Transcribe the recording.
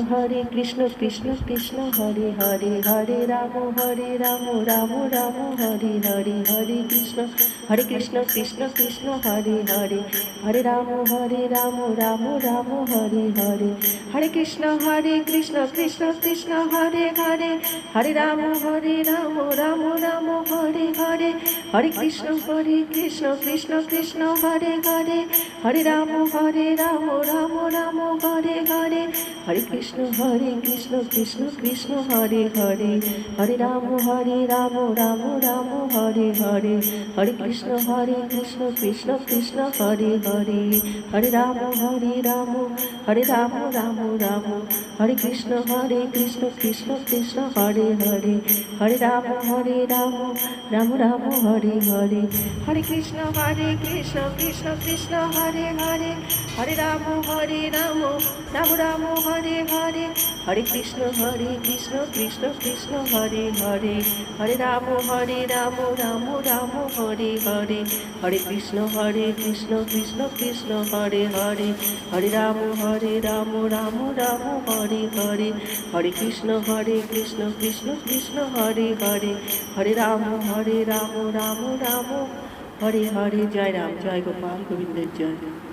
হরে কৃষ্ণ কৃষ্ণ কৃষ্ণ হরে হরে হরে রাম রাম রাম হরে হরে হরে কৃষ্ণ কৃষ্ণ কৃষ্ণ হরে হরে হরে রাম রাম রাম হরে হরে হরে কৃষ্ণ কৃষ্ণ কৃষ্ণ হরে হরে হরে রাম রাম রাম হরে হরে হরে কৃষ্ণ কৃষ্ণ কৃষ্ণ হরে হরে হরে রাম রাম রাম হরে হরে হরে কৃষ্ণ কৃষ্ণ কৃষ্ণ হরে হরে হরে রাম রাম রাম হরে হরে হরে কৃষ্ণ কৃষ্ণ কৃষ্ণ হরে হরে হরে রাম রাম রাম রাম হরে কৃষ্ণ কৃষ্ণ কৃষ্ণ হরে হরে হরে রাম রাম রাম হরে হরে হরে কৃষ্ণ কৃষ্ণ কৃষ্ণ হরে হরে হরে রাম রাম রাম হরে হরে হরে কৃষ্ণ কৃষ্ণ কৃষ্ণ হরে হরে হরে রাম রাম রাম হরে হরে হরে কৃষ্ণ কৃষ্ণ কৃষ্ণ হরে হরে হরে রাম রাম রাম হরে হরে হরে কৃষ্ণ কৃষ্ণ কৃষ্ণ হরে হরে হরে রাম রাম রাম রাম হরে হরে। জয় রাম, জয় গোপাল গোবিন্দের জয়।